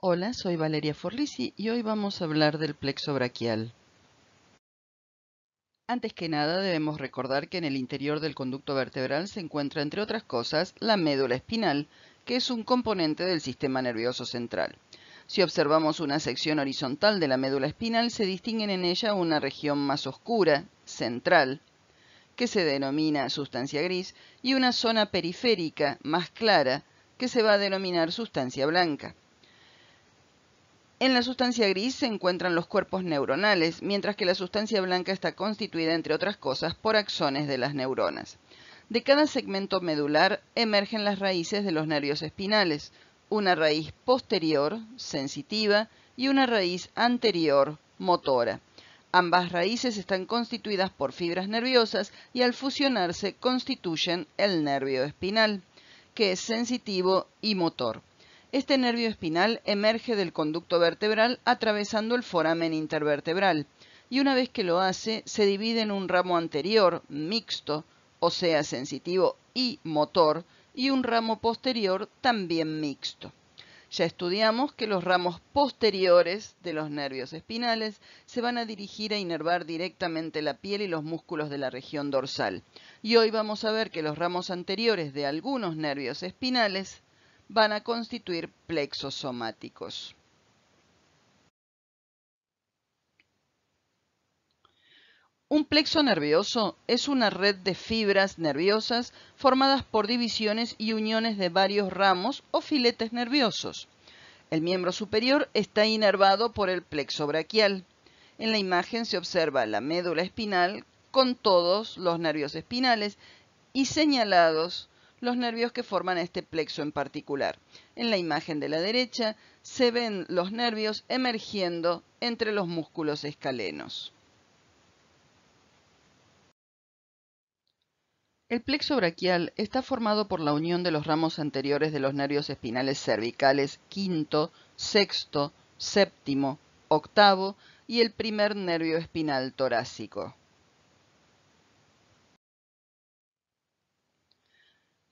Hola, soy Valeria Forlisi y hoy vamos a hablar del plexo braquial. Antes que nada debemos recordar que en el interior del conducto vertebral se encuentra, entre otras cosas, la médula espinal, que es un componente del sistema nervioso central. Si observamos una sección horizontal de la médula espinal, se distinguen en ella una región más oscura, central, que se denomina sustancia gris, y una zona periférica más clara, que se va a denominar sustancia blanca. En la sustancia gris se encuentran los cuerpos neuronales, mientras que la sustancia blanca está constituida, entre otras cosas, por axones de las neuronas. De cada segmento medular emergen las raíces de los nervios espinales, una raíz posterior, sensitiva, y una raíz anterior, motora. Ambas raíces están constituidas por fibras nerviosas y al fusionarse constituyen el nervio espinal, que es sensitivo y motor. Este nervio espinal emerge del conducto vertebral atravesando el foramen intervertebral y una vez que lo hace, se divide en un ramo anterior, mixto, o sea, sensitivo y motor, y un ramo posterior, también mixto. Ya estudiamos que los ramos posteriores de los nervios espinales se van a dirigir a inervar directamente la piel y los músculos de la región dorsal. Y hoy vamos a ver que los ramos anteriores de algunos nervios espinales van a constituir plexos somáticos. Un plexo nervioso es una red de fibras nerviosas formadas por divisiones y uniones de varios ramos o filetes nerviosos. El miembro superior está inervado por el plexo braquial. En la imagen se observa la médula espinal con todos los nervios espinales y señalados los nervios que forman este plexo en particular. En la imagen de la derecha se ven los nervios emergiendo entre los músculos escalenos. El plexo braquial está formado por la unión de los ramos anteriores de los nervios espinales cervicales quinto, sexto, séptimo, octavo y el primer nervio espinal torácico.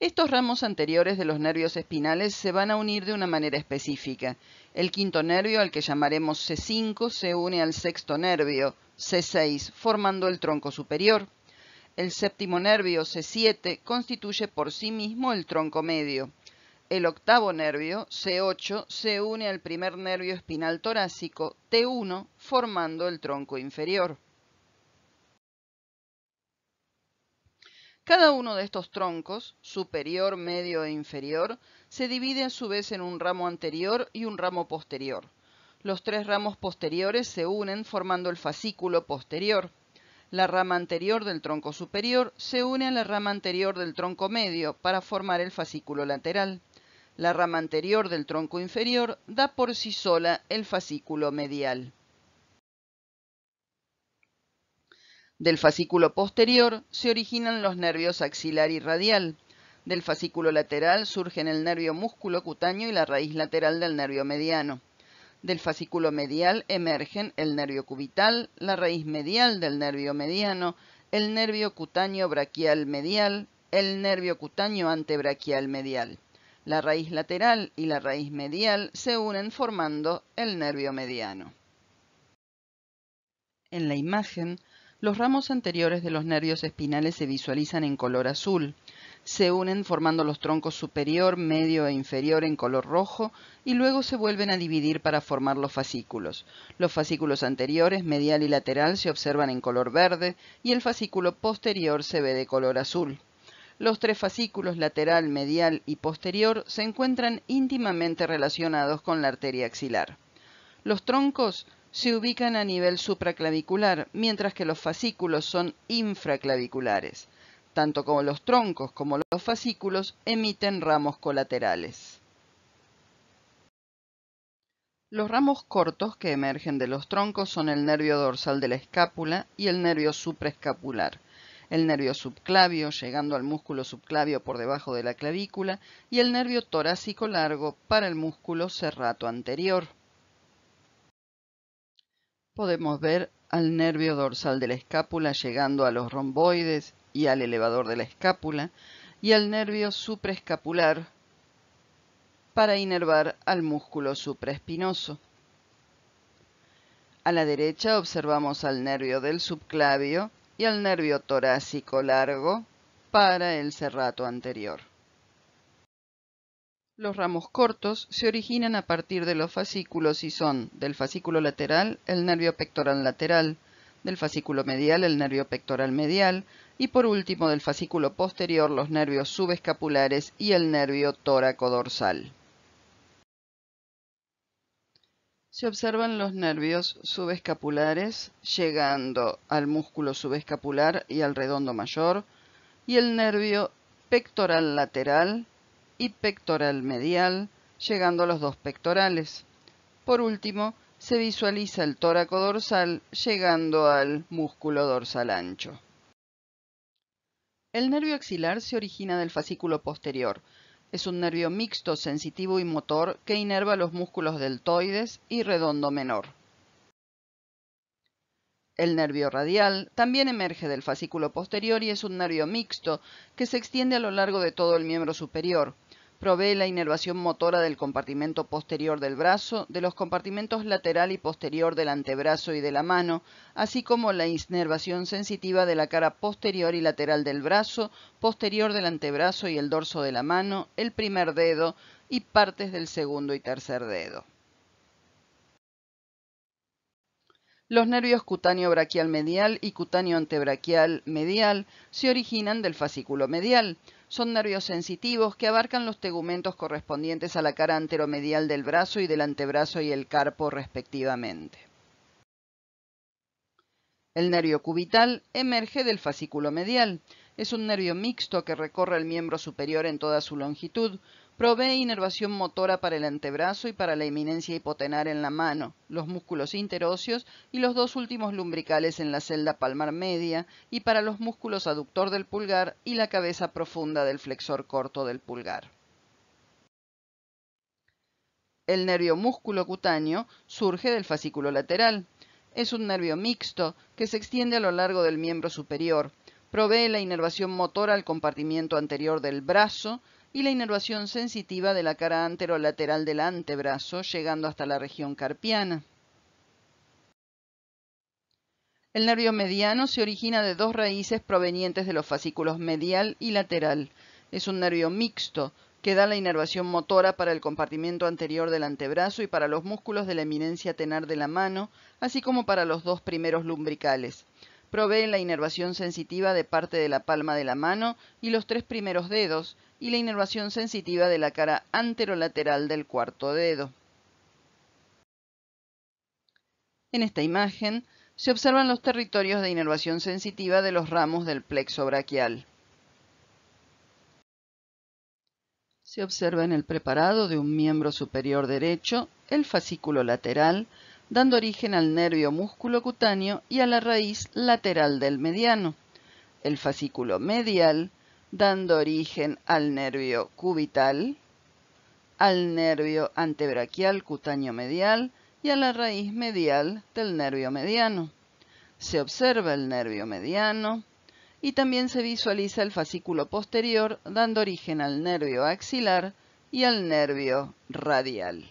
Estos ramos anteriores de los nervios espinales se van a unir de una manera específica. El quinto nervio, al que llamaremos C5, se une al sexto nervio, C6, formando el tronco superior. El séptimo nervio, C7, constituye por sí mismo el tronco medio. El octavo nervio, C8, se une al primer nervio espinal torácico, T1, formando el tronco inferior. Cada uno de estos troncos, superior, medio e inferior, se divide a su vez en un ramo anterior y un ramo posterior. Los tres ramos posteriores se unen formando el fascículo posterior. La rama anterior del tronco superior se une a la rama anterior del tronco medio para formar el fascículo lateral. La rama anterior del tronco inferior da por sí sola el fascículo medial. Del fascículo posterior se originan los nervios axilar y radial. Del fascículo lateral surgen el nervio músculo cutáneo y la raíz lateral del nervio mediano. Del fascículo medial emergen el nervio cubital, la raíz medial del nervio mediano, el nervio cutáneo braquial medial, el nervio cutáneo antebraquial medial. La raíz lateral y la raíz medial se unen formando el nervio mediano. En la imagen, los ramos anteriores de los nervios espinales se visualizan en color azul. Se unen formando los troncos superior, medio e inferior en color rojo y luego se vuelven a dividir para formar los fascículos. Los fascículos anteriores, medial y lateral se observan en color verde y el fascículo posterior se ve de color azul. Los tres fascículos lateral, medial y posterior se encuentran íntimamente relacionados con la arteria axilar. Los troncos se ubican a nivel supraclavicular, mientras que los fascículos son infraclaviculares. Tanto como los troncos como los fascículos emiten ramos colaterales. Los ramos cortos que emergen de los troncos son el nervio dorsal de la escápula y el nervio supraescapular, el nervio subclavio llegando al músculo subclavio por debajo de la clavícula y el nervio torácico largo para el músculo serrato anterior. Podemos ver al nervio dorsal de la escápula llegando a los romboides y al elevador de la escápula, y al nervio supraescapular para inervar al músculo supraespinoso. A la derecha observamos al nervio del subclavio y al nervio torácico largo para el serrato anterior. Los ramos cortos se originan a partir de los fascículos y son del fascículo lateral el nervio pectoral lateral, del fascículo medial el nervio pectoral medial y por último del fascículo posterior los nervios subescapulares y el nervio tóraco-dorsal. Se observan los nervios subescapulares llegando al músculo subescapular y al redondo mayor y el nervio pectoral lateral y pectoral medial, llegando a los dos pectorales. Por último, se visualiza el tóraco dorsal llegando al músculo dorsal ancho. El nervio axilar se origina del fascículo posterior. Es un nervio mixto, sensitivo y motor que inerva los músculos deltoides y redondo menor. El nervio radial también emerge del fascículo posterior y es un nervio mixto que se extiende a lo largo de todo el miembro superior. Provee la inervación motora del compartimento posterior del brazo, de los compartimentos lateral y posterior del antebrazo y de la mano, así como la inervación sensitiva de la cara posterior y lateral del brazo, posterior del antebrazo y el dorso de la mano, el primer dedo y partes del segundo y tercer dedo. Los nervios cutáneo braquial medial y cutáneo antebraquial medial se originan del fascículo medial. Son nervios sensitivos que abarcan los tegumentos correspondientes a la cara anteromedial del brazo y del antebrazo y el carpo respectivamente. El nervio cubital emerge del fascículo medial. Es un nervio mixto que recorre el miembro superior en toda su longitud. Provee inervación motora para el antebrazo y para la eminencia hipotenar en la mano, los músculos interóseos y los dos últimos lumbricales en la celda palmar media, y para los músculos aductor del pulgar y la cabeza profunda del flexor corto del pulgar. El nervio músculo cutáneo surge del fascículo lateral. Es un nervio mixto que se extiende a lo largo del miembro superior. Provee la inervación motora al compartimiento anterior del brazo y la inervación sensitiva de la cara anterolateral del antebrazo, llegando hasta la región carpiana. El nervio mediano se origina de dos raíces provenientes de los fascículos medial y lateral. Es un nervio mixto que da la inervación motora para el compartimento anterior del antebrazo y para los músculos de la eminencia tenar de la mano, así como para los dos primeros lumbricales. Provee la inervación sensitiva de parte de la palma de la mano y los tres primeros dedos, y la inervación sensitiva de la cara anterolateral del cuarto dedo. En esta imagen se observan los territorios de inervación sensitiva de los ramos del plexo braquial. Se observa en el preparado de un miembro superior derecho el fascículo lateral, dando origen al nervio músculo cutáneo y a la raíz lateral del mediano. El fascículo medial, dando origen al nervio cubital, al nervio antebraquial cutáneo medial y a la raíz medial del nervio mediano. Se observa el nervio mediano y también se visualiza el fascículo posterior, dando origen al nervio axilar y al nervio radial.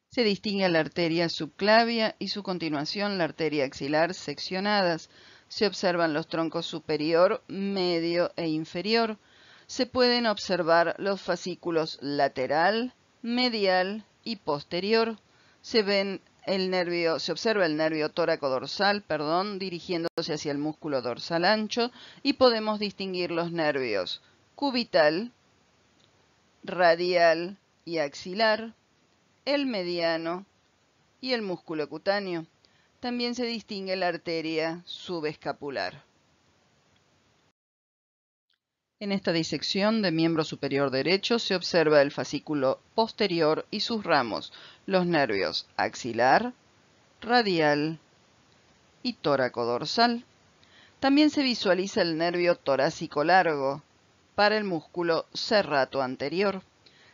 Se distingue la arteria subclavia y su continuación la arteria axilar seccionadas. Se observan los troncos superior, medio e inferior. Se pueden observar los fascículos lateral, medial y posterior. Se observa el nervio tóraco-dorsal, dirigiéndose hacia el músculo dorsal ancho, y podemos distinguir los nervios cubital, radial y axilar, el mediano y el músculo cutáneo. También se distingue la arteria subescapular. En esta disección de miembro superior derecho se observa el fascículo posterior y sus ramos, los nervios axilar, radial y tóraco-dorsal. También se visualiza el nervio torácico largo para el músculo serrato anterior.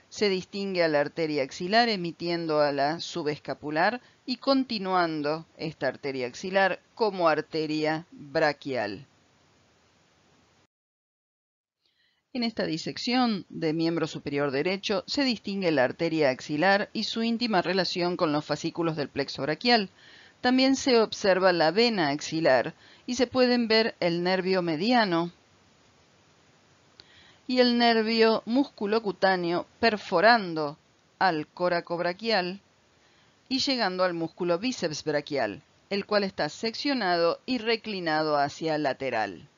Se distingue a la arteria axilar emitiendo a la subescapular y continuando esta arteria axilar como arteria braquial. En esta disección de miembro superior derecho se distingue la arteria axilar y su íntima relación con los fascículos del plexo braquial. También se observa la vena axilar y se pueden ver el nervio mediano y el nervio musculocutáneo perforando al coracobraquial y llegando al músculo bíceps braquial, el cual está seccionado y reclinado hacia lateral.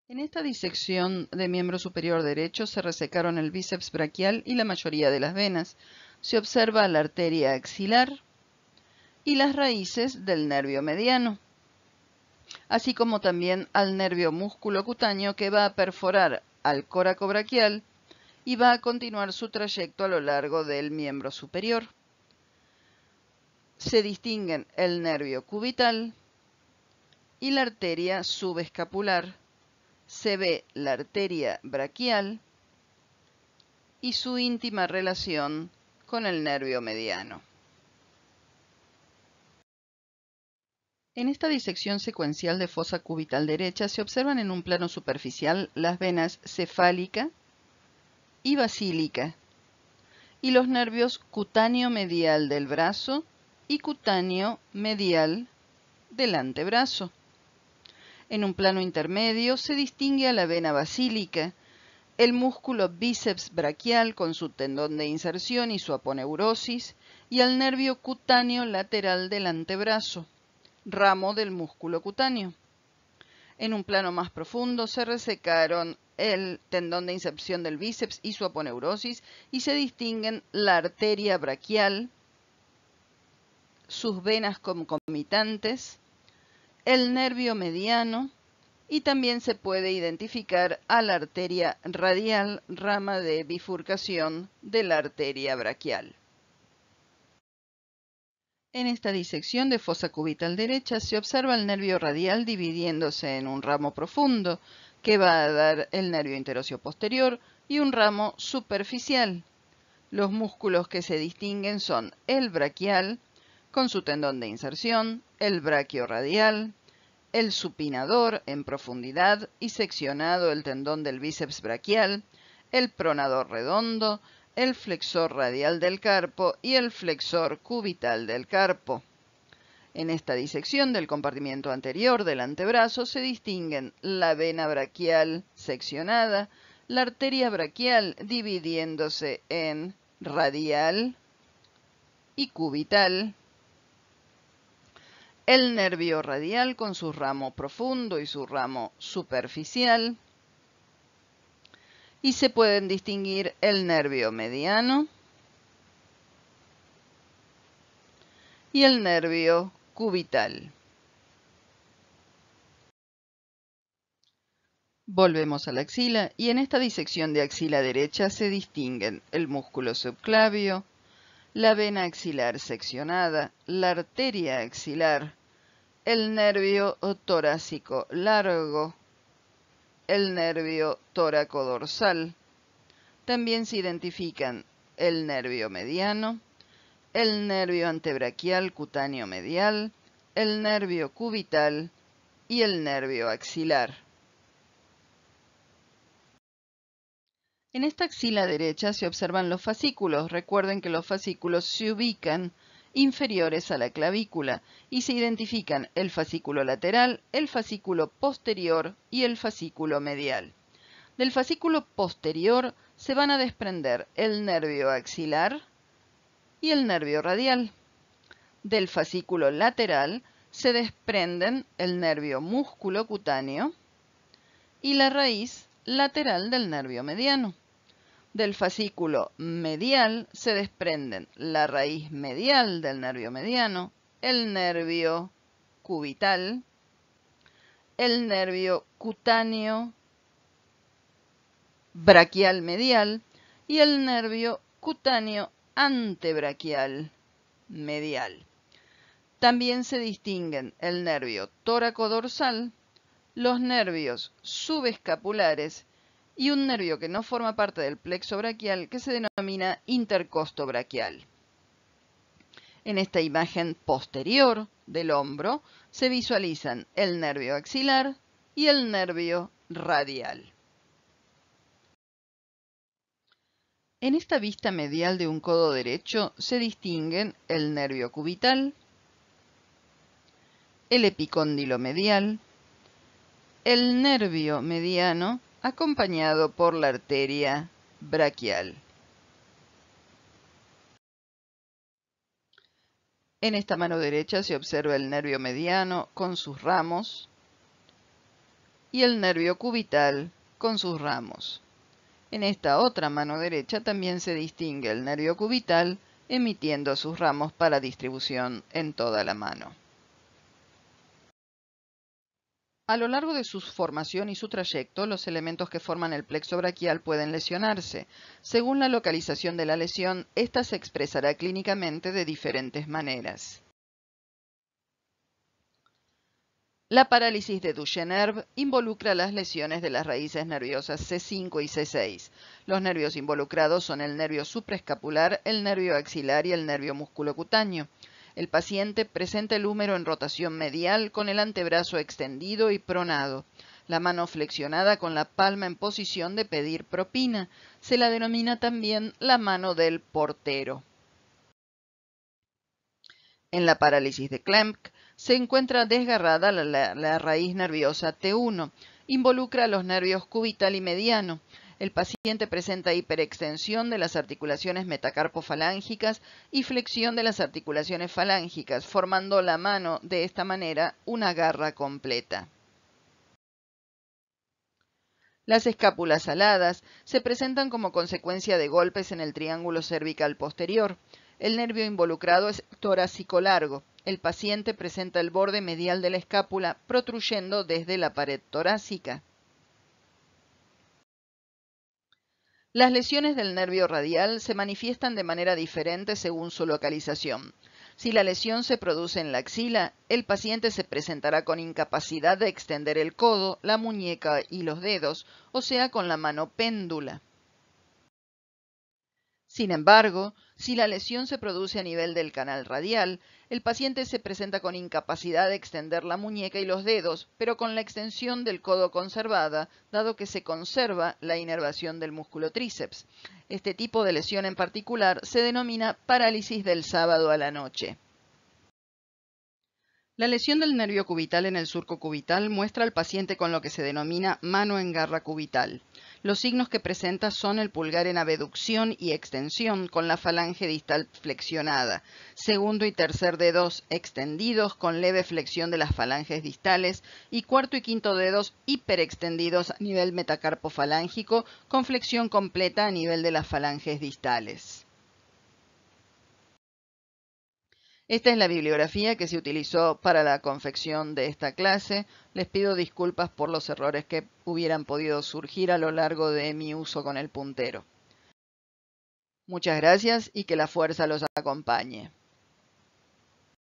En esta disección de miembro superior derecho se resecaron el bíceps braquial y la mayoría de las venas. Se observa la arteria axilar y las raíces del nervio mediano, así como también al nervio musculocutáneo que va a perforar al coracobraquial y va a continuar su trayecto a lo largo del miembro superior. Se distinguen el nervio cubital y la arteria subescapular. Se ve la arteria braquial y su íntima relación con el nervio mediano. En esta disección secuencial de fosa cubital derecha se observan en un plano superficial las venas cefálica y basílica y los nervios cutáneo medial del brazo y cutáneo medial del antebrazo. En un plano intermedio se distingue a la vena basílica, el músculo bíceps braquial con su tendón de inserción y su aponeurosis, y al nervio cutáneo lateral del antebrazo, ramo del músculo cutáneo. En un plano más profundo se resecaron el tendón de inserción del bíceps y su aponeurosis y se distinguen la arteria braquial, sus venas concomitantes, el nervio mediano y también se puede identificar a la arteria radial, rama de bifurcación de la arteria braquial. En esta disección de fosa cubital derecha se observa el nervio radial dividiéndose en un ramo profundo que va a dar el nervio interóseo posterior y un ramo superficial. Los músculos que se distinguen son el braquial con su tendón de inserción, el braquiorradial, el supinador en profundidad y seccionado el tendón del bíceps braquial, el pronador redondo, el flexor radial del carpo y el flexor cubital del carpo. En esta disección del compartimiento anterior del antebrazo se distinguen la vena braquial seccionada, la arteria braquial dividiéndose en radial y cubital, el nervio radial con su ramo profundo y su ramo superficial, y se pueden distinguir el nervio mediano y el nervio cubital. Volvemos a la axila y en esta disección de axila derecha se distinguen el músculo subclavio, la vena axilar seccionada, la arteria axilar, el nervio torácico largo, el nervio tóraco-dorsal. También se identifican el nervio mediano, el nervio antebraquial cutáneo medial, el nervio cubital y el nervio axilar. En esta axila derecha se observan los fascículos. Recuerden que los fascículos se ubican inferiores a la clavícula y se identifican el fascículo lateral, el fascículo posterior y el fascículo medial. Del fascículo posterior se van a desprender el nervio axilar y el nervio radial. Del fascículo lateral se desprenden el nervio musculocutáneo y la raíz lateral del nervio mediano. Del fascículo medial se desprenden la raíz medial del nervio mediano, el nervio cubital, el nervio cutáneo braquial medial y el nervio cutáneo antebraquial medial. También se distinguen el nervio tóraco-dorsal, los nervios subescapulares y un nervio que no forma parte del plexo braquial que se denomina intercosto braquial. En esta imagen posterior del hombro se visualizan el nervio axilar, y el nervio radial. En esta vista medial de un codo derecho se distinguen el nervio cubital, el epicóndilo medial, el nervio mediano acompañado por la arteria braquial. En esta mano derecha se observa el nervio mediano con sus ramos y el nervio cubital con sus ramos. En esta otra mano derecha también se distingue el nervio cubital emitiendo sus ramos para distribución en toda la mano. A lo largo de su formación y su trayecto, los elementos que forman el plexo braquial pueden lesionarse. Según la localización de la lesión, esta se expresará clínicamente de diferentes maneras. La parálisis de Duchenne involucra las lesiones de las raíces nerviosas C5 y C6. Los nervios involucrados son el nervio supraescapular, el nervio axilar y el nervio musculocutáneo. El paciente presenta el húmero en rotación medial con el antebrazo extendido y pronado. La mano flexionada con la palma en posición de pedir propina. Se la denomina también la mano del portero. En la parálisis de Klemp se encuentra desgarrada la raíz nerviosa T1. Involucra los nervios cubital y mediano. El paciente presenta hiperextensión de las articulaciones metacarpofalángicas y flexión de las articulaciones falángicas, formando la mano de esta manera una garra completa. Las escápulas aladas se presentan como consecuencia de golpes en el triángulo cervical posterior. El nervio involucrado es torácico largo. El paciente presenta el borde medial de la escápula protruyendo desde la pared torácica. Las lesiones del nervio radial se manifiestan de manera diferente según su localización. Si la lesión se produce en la axila, el paciente se presentará con incapacidad de extender el codo, la muñeca y los dedos, o sea, con la mano péndula. Sin embargo, si la lesión se produce a nivel del canal radial, el paciente se presenta con incapacidad de extender la muñeca y los dedos, pero con la extensión del codo conservada, dado que se conserva la inervación del músculo tríceps. Este tipo de lesión en particular se denomina parálisis del sábado a la noche. La lesión del nervio cubital en el surco cubital muestra al paciente con lo que se denomina mano en garra cubital. Los signos que presenta son el pulgar en abducción y extensión con la falange distal flexionada, segundo y tercer dedos extendidos con leve flexión de las falanges distales y cuarto y quinto dedos hiperextendidos a nivel metacarpofalángico con flexión completa a nivel de las falanges distales. Esta es la bibliografía que se utilizó para la confección de esta clase. Les pido disculpas por los errores que hubieran podido surgir a lo largo de mi uso con el puntero. Muchas gracias y que la fuerza los acompañe.